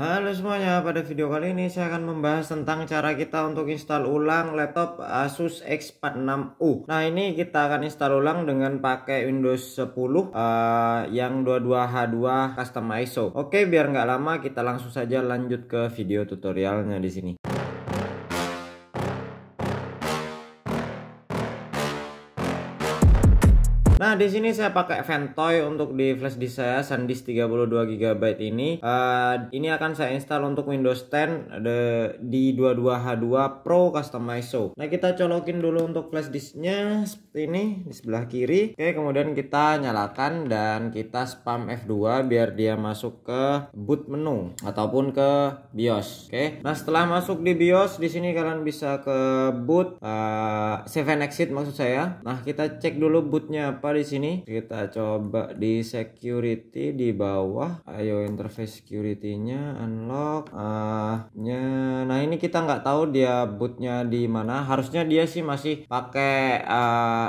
Halo semuanya, pada video kali ini saya akan membahas tentang cara kita untuk install ulang laptop Asus X46U. Nah, ini kita akan install ulang dengan pakai Windows 10 yang 22H2 Custom ISO. Oke, biar nggak lama kita langsung saja lanjut ke video tutorialnya di sini. Nah, di sini saya pakai Ventoy untuk di flash disk saya SanDisk 32 GB ini. Ini akan saya install untuk Windows 10 di 22H2 Pro Custom ISO. Nah, kita colokin dulu untuk flash disknya seperti ini di sebelah kiri. Oke, kemudian kita nyalakan dan kita spam F2 biar dia masuk ke boot menu ataupun ke BIOS. Oke. Nah, setelah masuk di BIOS, di sini kalian bisa ke boot, save and exit maksud saya. Nah, kita cek dulu bootnya apa di sini. Kita coba di security di bawah. Ayo interface security-nya unlock. Nah, ini kita nggak tahu dia bootnya di mana. Harusnya dia sih masih pakai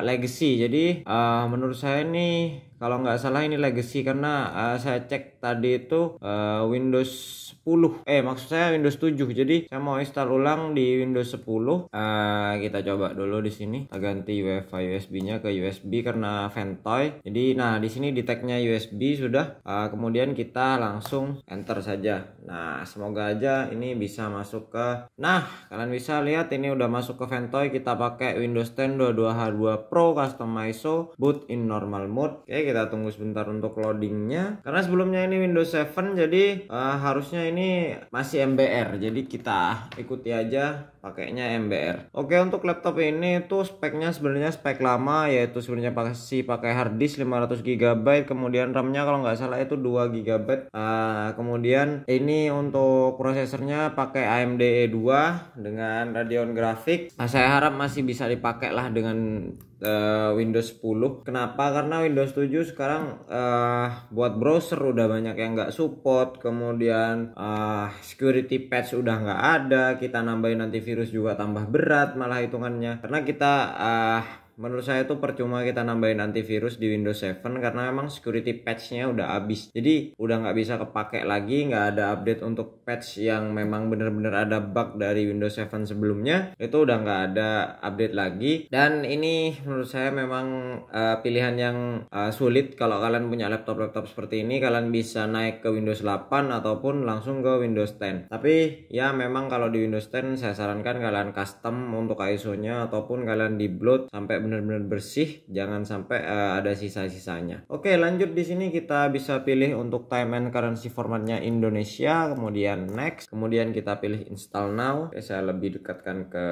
legacy. Jadi menurut saya nih kalau nggak salah ini legacy karena saya cek tadi itu Windows 10. Maksud saya Windows 7. Jadi saya mau install ulang di Windows 10. Kita coba dulu di sini. Kita ganti WiFi USB-nya ke USB karena Ventoy. Jadi nah di sini di tag-nya USB sudah. Kemudian kita langsung enter saja. Nah, semoga aja ini bisa masuk ke. Nah, kalian bisa lihat ini udah masuk ke Ventoy. Kita pakai Windows 10 22H2 Pro Custom ISO boot in normal mode. Oke, kita tunggu sebentar untuk loadingnya. Karena sebelumnya ini Windows 7 jadi harusnya ini masih MBR. Jadi kita ikuti aja pakainya MBR. Oke, untuk laptop ini tuh speknya sebenarnya spek lama, yaitu sebenarnya pakai hard disk 500 GB, kemudian RAM-nya kalau nggak salah itu 2 GB. Kemudian ini untuk prosesornya pakai AMD E2 dengan Radeon Graphics. Saya harap masih bisa dipakai lah dengan Windows 10. Kenapa? Karena Windows 7 sekarang buat browser udah banyak yang nggak support. Kemudian security patch udah nggak ada. Kita nambahin antivirus juga tambah berat malah hitungannya. Karena kita menurut saya itu percuma kita nambahin antivirus di Windows 7 karena memang security patch-nya udah habis. Jadi udah nggak bisa kepake lagi, nggak ada update untuk patch yang memang bener-bener ada bug dari Windows 7 sebelumnya. Itu udah nggak ada update lagi. Dan ini menurut saya memang pilihan yang sulit. Kalau kalian punya laptop seperti ini, kalian bisa naik ke Windows 8 ataupun langsung ke Windows 10. Tapi ya memang kalau di Windows 10 saya sarankan kalian custom untuk ISO-nya ataupun kalian di bloat sampai benar-benar bersih, jangan sampai ada sisa-sisanya. Oke, lanjut di sini kita bisa pilih untuk time and currency formatnya Indonesia, kemudian next, kemudian kita pilih install now. Oke, saya lebih dekatkan ke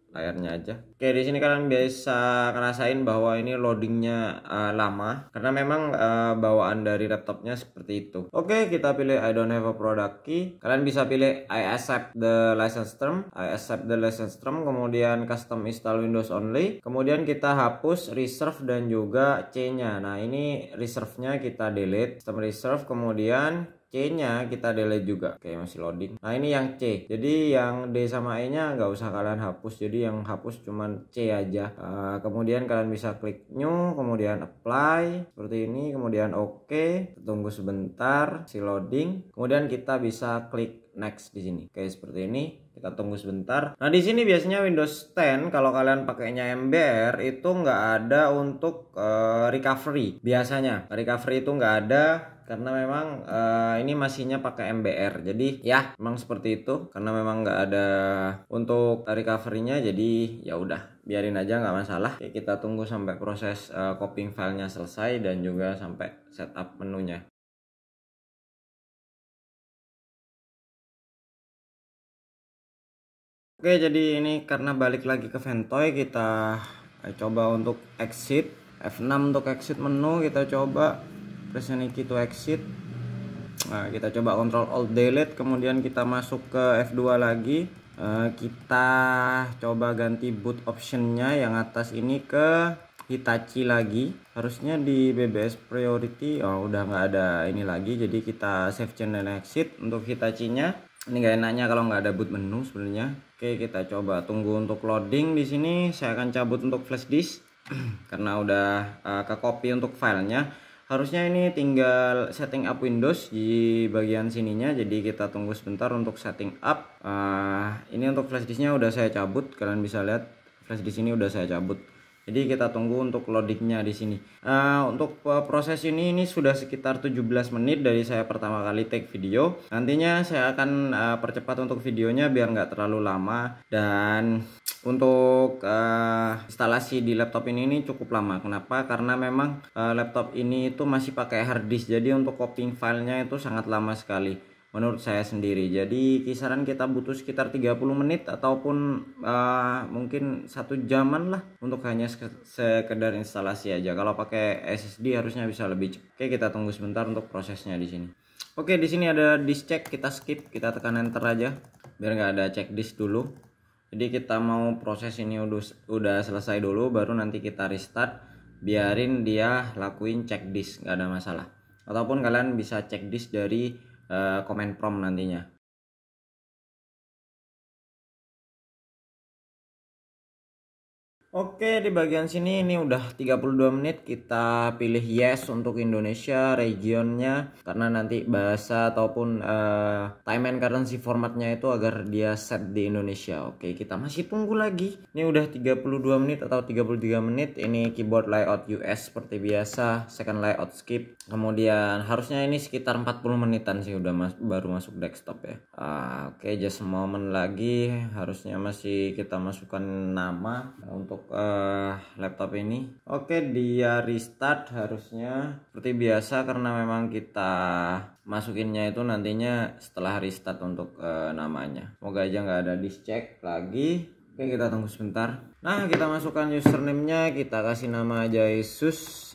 layarnya aja. Oke, di sini kalian bisa ngerasain bahwa ini loadingnya lama karena memang bawaan dari laptopnya seperti itu. Oke, kita pilih I don't have a product key. Kalian bisa pilih I accept the license term, kemudian custom install Windows only. Kemudian kita hapus reserve dan juga C-nya. Nah, ini reserve-nya kita delete, custom reserve, kemudian C-nya kita delete juga. Oke, masih loading. Nah, ini yang C. Jadi yang D sama E-nya nggak usah kalian hapus. Jadi yang hapus cuman C aja. Kemudian kalian bisa klik new, kemudian apply seperti ini, kemudian oke. Tunggu sebentar, si loading. Kemudian kita bisa klik next di sini. Oke, seperti ini. Kita tunggu sebentar. Nah, di sini biasanya Windows 10 kalau kalian pakainya MBR itu nggak ada untuk recovery. Biasanya recovery itu nggak ada karena memang ini masihnya pakai MBR. Jadi ya memang seperti itu karena memang nggak ada untuk recovery-nya. Jadi ya udah biarin aja, nggak masalah. Oke, kita tunggu sampai proses copying filenya selesai dan juga sampai setup menunya. Oke, jadi ini karena balik lagi ke Ventoy, kita coba untuk exit. F6 untuk exit menu, kita coba press any key to exit. Nah, kita coba Ctrl Alt Delete, kemudian kita masuk ke F2 lagi. Kita coba ganti boot optionnya yang atas ini ke Hitachi lagi. Harusnya di BBS priority udah nggak ada ini lagi, jadi kita save change dan exit untuk Hitachi-nya. Ini gak enaknya kalau nggak ada boot menu sebenarnya. Oke, kita coba tunggu untuk loading. Di sini saya akan cabut untuk flash disk karena udah ke copy untuk filenya. Harusnya ini tinggal setting up Windows di bagian sininya, jadi kita tunggu sebentar untuk setting up. Ini untuk flash disknya udah saya cabut, kalian bisa lihat flash disk ini udah saya cabut. Jadi kita tunggu untuk loadingnya di sini. Untuk proses ini sudah sekitar 17 menit dari saya pertama kali take video. Nantinya saya akan percepat untuk videonya biar nggak terlalu lama, dan untuk instalasi di laptop ini cukup lama. Kenapa? Karena memang laptop ini itu masih pakai hard disk, jadi untuk copying filenya itu sangat lama sekali menurut saya sendiri. Jadi kisaran kita butuh sekitar 30 menit ataupun mungkin 1 jaman lah untuk hanya sekedar instalasi aja. Kalau pakai SSD harusnya bisa lebih cepat. Oke, kita tunggu sebentar untuk prosesnya di sini. Oke, di sini ada disk check, kita skip, kita tekan enter aja biar nggak ada check disk dulu. Jadi kita mau proses ini udah selesai dulu, baru nanti kita restart, biarin dia lakuin check disk, nggak ada masalah. Ataupun kalian bisa check disk dari command prompt nantinya. Oke, di bagian sini ini udah 32 menit, kita pilih yes untuk Indonesia regionnya, karena nanti bahasa ataupun time and currency formatnya itu agar dia set di Indonesia. Oke, kita masih tunggu lagi. Ini udah 32 menit atau 33 menit. Ini keyboard layout US seperti biasa, second layout skip. Kemudian harusnya ini sekitar 40 menitan sih udah baru masuk desktop ya. Oke, just a moment lagi, harusnya masih kita masukkan nama untuk laptop ini. Oke, dia restart harusnya seperti biasa, karena memang kita masukinnya itu nantinya setelah restart untuk namanya. Semoga aja nggak ada disk check lagi. Oke, kita tunggu sebentar. Nah, kita masukkan username-nya, kita kasih nama aja Yesus.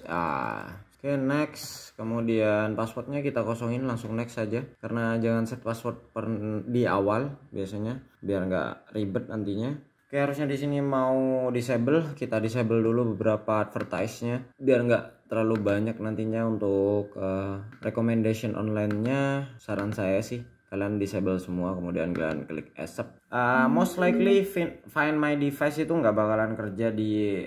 Oke, next. Kemudian passwordnya kita kosongin, langsung next saja, karena jangan set password di awal biasanya biar nggak ribet nantinya. Oke, harusnya di sini mau disable, kita disable dulu beberapa advertise-nya biar nggak terlalu banyak nantinya untuk recommendation online-nya. Saran saya sih kalian disable semua, kemudian kalian klik accept. Most likely find my device itu nggak bakalan kerja di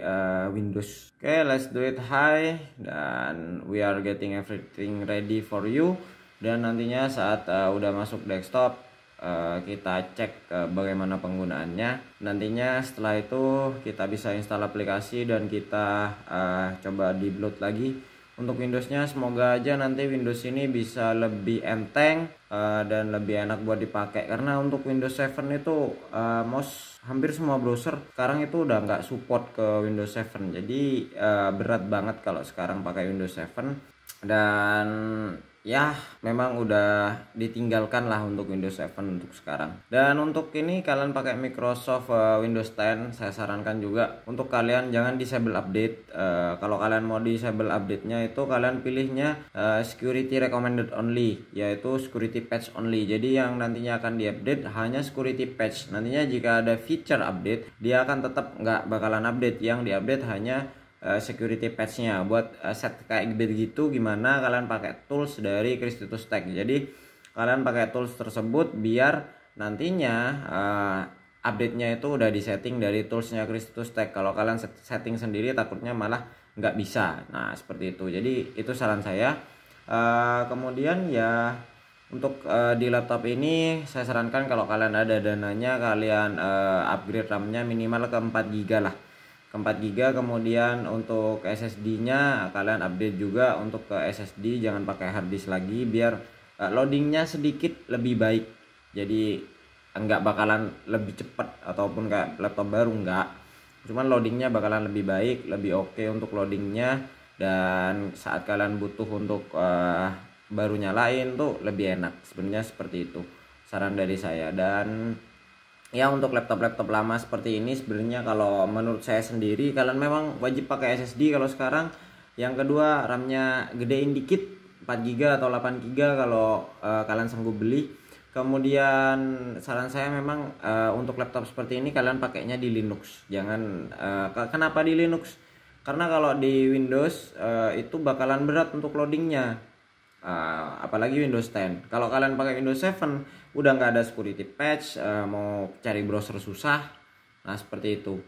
Windows. Oke, let's do it high, dan we are getting everything ready for you. Dan nantinya saat udah masuk desktop, kita cek bagaimana penggunaannya. Nantinya setelah itu kita bisa install aplikasi dan kita coba di load lagi. Untuk Windowsnya semoga aja nanti Windows ini bisa lebih enteng dan lebih enak buat dipakai, karena untuk Windows 7 itu hampir semua browser sekarang itu udah nggak support ke Windows 7. Jadi berat banget kalau sekarang pakai Windows 7, dan ya memang udah ditinggalkan lah untuk Windows 7 untuk sekarang. Dan untuk ini kalian pakai Microsoft Windows 10, saya sarankan juga untuk kalian jangan disable update. Kalau kalian mau disable update-nya itu kalian pilihnya security recommended only, yaitu security patch only. Jadi yang nantinya akan diupdate hanya security patch. Nantinya jika ada feature update, dia akan tetap nggak bakalan update. Yang diupdate hanya security patch-nya. Buat set kayak begitu gimana, kalian pakai tools dari Christus Tech. Jadi kalian pakai tools tersebut biar nantinya update-nya itu udah disetting dari toolsnya Christus Tech. Kalau kalian setting sendiri takutnya malah nggak bisa. Nah, seperti itu. Jadi itu saran saya. Kemudian ya untuk di laptop ini saya sarankan kalau kalian ada dananya, kalian upgrade RAM-nya minimal ke 4 GB lah. 4 GB. Kemudian untuk SSD-nya kalian update juga untuk ke SSD, jangan pakai hard disk lagi biar loadingnya sedikit lebih baik. Jadi enggak bakalan lebih cepat ataupun kayak laptop baru, enggak, cuman loadingnya bakalan lebih baik, lebih oke untuk loadingnya, dan saat kalian butuh untuk baru nyalain tuh lebih enak. Sebenarnya seperti itu saran dari saya. Dan ya untuk laptop-laptop lama seperti ini sebenarnya kalau menurut saya sendiri kalian memang wajib pakai SSD kalau sekarang. Yang kedua, RAM-nya gedein dikit, 4 GB atau 8 GB kalau kalian sanggup beli. Kemudian saran saya memang untuk laptop seperti ini kalian pakainya di Linux. Jangan kenapa di Linux? Karena kalau di Windows itu bakalan berat untuk loadingnya. Apalagi Windows 10. Kalau kalian pakai Windows 7 udah nggak ada security patch, mau cari browser susah. Nah, seperti itu.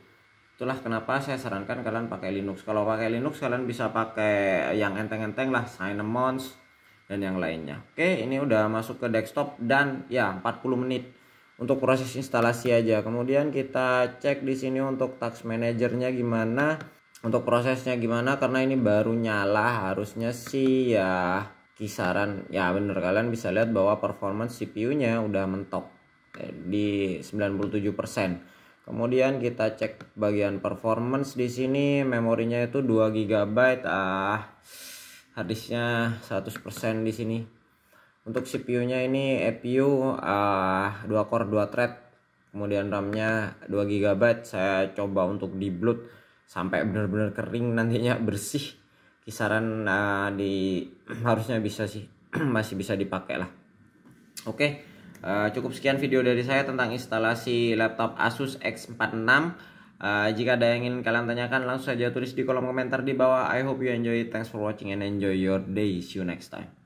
Itulah kenapa saya sarankan kalian pakai Linux. Kalau pakai Linux kalian bisa pakai yang enteng-enteng lah, Cinnamons dan yang lainnya. Oke, ini udah masuk ke desktop dan ya 40 menit untuk proses instalasi aja. Kemudian kita cek di sini untuk task manajernya gimana, untuk prosesnya gimana, karena ini baru nyala. Harusnya sih ya kisaran ya bener, kalian bisa lihat bahwa performance CPU-nya udah mentok di 97%. Kemudian kita cek bagian performance di sini, memorinya itu 2 GB, harddisknya 100% di sini. Untuk CPU-nya ini APU 2 core 2 thread. Kemudian RAM-nya 2 GB. Saya coba untuk di boot sampai benar-benar kering, nantinya bersih. Kisaran harusnya bisa sih masih bisa dipakai lah. Oke. Cukup sekian video dari saya tentang instalasi laptop Asus X46. Jika ada yang ingin kalian tanyakan, langsung saja tulis di kolom komentar di bawah. I hope you enjoy it. Thanks for watching and enjoy your day. See you next time.